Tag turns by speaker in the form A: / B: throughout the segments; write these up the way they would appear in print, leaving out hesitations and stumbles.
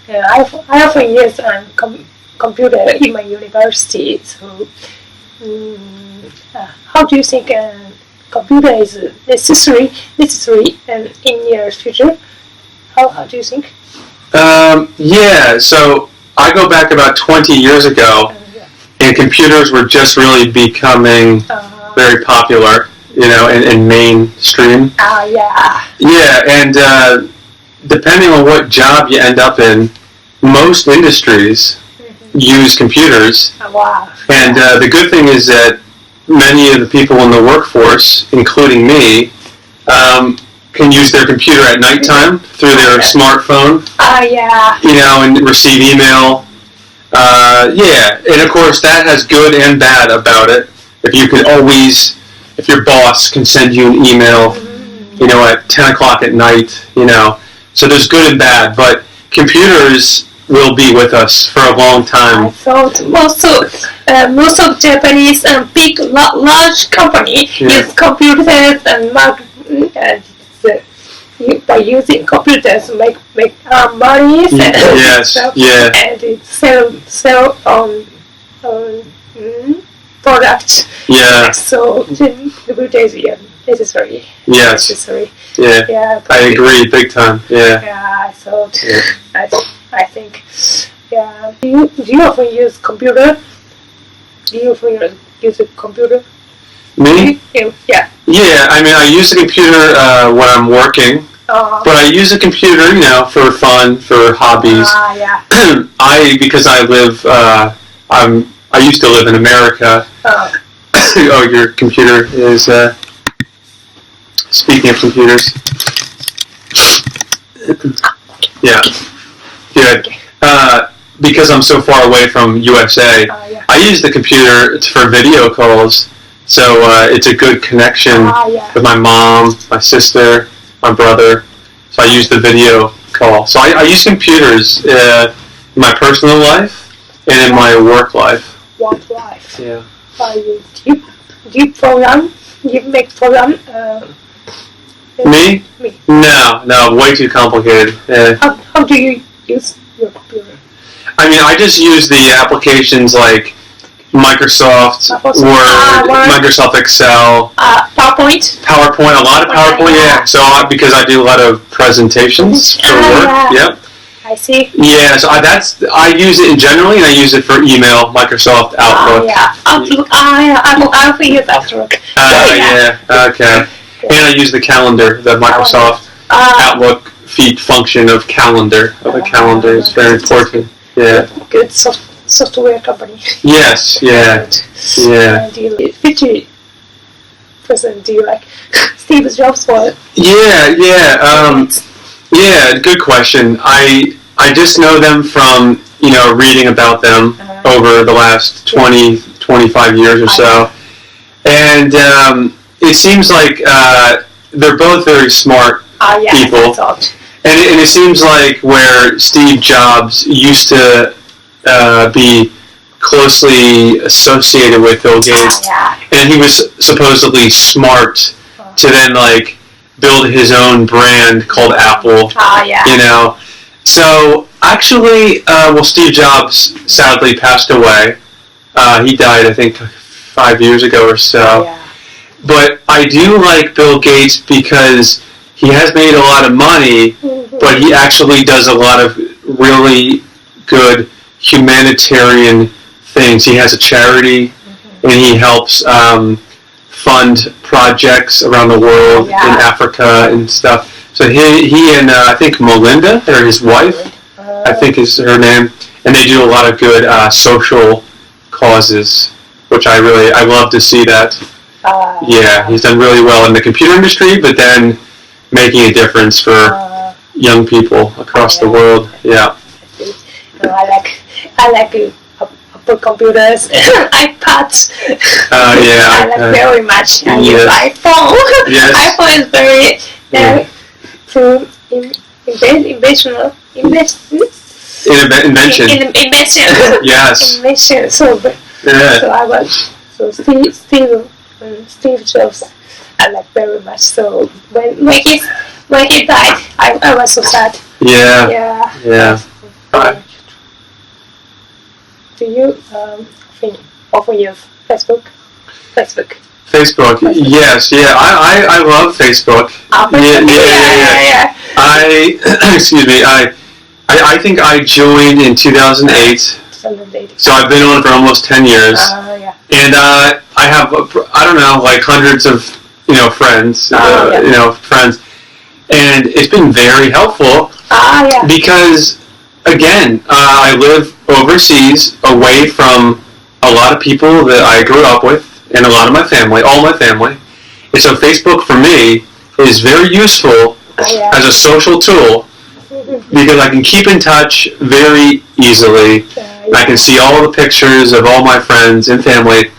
A: I often use computer in my university. So, how do you think computer is necessary in your future? How do you think?
B: Yeah. So I go back about 20 years ago, and computers were just really becoming very popular. In mainstream.
A: Yeah.
B: Yeah, and depending on what job you end up in, most industries use computers.
A: Wow.
B: And the good thing is that many of the people in the workforce, including me, can use their computer at nighttime through their smartphone.
A: Yeah.
B: And receive email. Yeah, and of course that has good and bad about it. If your boss can send you an email, at 10 o'clock at night, So there's good and bad, but computers will be with us for a long time.
A: I thought most of Japanese large company use computers and by using computers make money and
B: stuff,
A: and sell products.
B: Yeah.
A: So computer is necessary.
B: Yes.
A: Necessary.
B: Yeah.
A: Yeah.
B: I agree, big time. Yeah.
A: Yeah, I thought. Yeah. I think. Yeah. Do you often use computer? Do you often use a computer?
B: Me?
A: Yeah.
B: Yeah. I mean, I use the computer when I'm working. But I use a computer, for fun, for hobbies.
A: Yeah.
B: Because I live, I used to live in America. Oh, your computer is, speaking of computers. Yeah, good. Because I'm so far away from USA, I use the computer for video calls. So it's a good connection with my mom, my sister, my brother. So I use the video call. So I use computers in my personal life and in my work life.
A: Work life.
B: Yeah.
A: Do you program? Do you make program?
B: Me? No, way too complicated.
A: How do you use your computer?
B: I mean, I just use the applications like Microsoft Word, Microsoft Excel,
A: PowerPoint,
B: a lot of PowerPoint. Yeah. So because I do a lot of presentations for work. Yep.
A: I see.
B: Yeah. So I use it generally, and I use it for email, Microsoft Outlook.
A: Outlook. I often use Outlook.
B: Yeah. Okay. And I use the calendar, the Microsoft Outlook function of calendar. The calendar is very important. Yeah.
A: Good software company.
B: Yes. Yeah. Yeah.
A: Which person do you like? Steve Jobs or?
B: Yeah. Yeah. Good question. I just know them from reading about them over the last 25 years or so, and it seems like they're both very smart people. And it seems like where Steve Jobs used to be closely associated with Bill Gates, and he was supposedly smart to then build his own brand called Apple. So actually, Steve Jobs sadly passed away. He died, I think, 5 years ago or so. But I do like Bill Gates because he has made a lot of money, but he actually does a lot of really good humanitarian things. He has a charity, and he helps fund projects around the world in Africa and stuff. So he and I think Melinda, or his wife, I think is her name, and they do a lot of good social causes, which I love to see that. Yeah, he's done really well in the computer industry, but then making a difference for young people across the world. Yeah.
A: I like Apple computers, iPads. I like very much. I use iPhone.
B: Yes.
A: iPhone is very invention.
B: Yes.
A: Invention. So I was Steve Jobs. I like very much. So when he died, I was so sad.
B: Yeah.
A: Yeah.
B: Yeah.
A: That's do you think often use Facebook? Facebook.
B: Yes, yeah, I love Facebook. Yeah. I excuse me. I think I joined in 2008. So I've been on it for almost 10 years.
A: Yeah.
B: And I have I don't know, like hundreds of friends, friends, and it's been very helpful.
A: Yeah.
B: Because again, I live overseas, away from a lot of people that I grew up with, and a lot of my family, all my family. And so Facebook for me is very useful as a social tool because I can keep in touch very easily. I can see all the pictures of all my friends and family.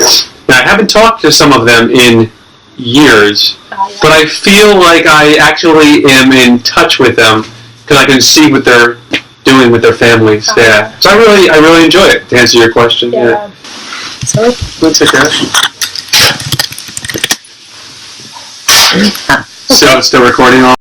B: And I haven't talked to some of them in years, but I feel like I actually am in touch with them because I can see what they're doing with their families. Yeah. So I really enjoy it, to answer your question. Yeah.
A: Sorry?
B: That's okay. So it's still recording on?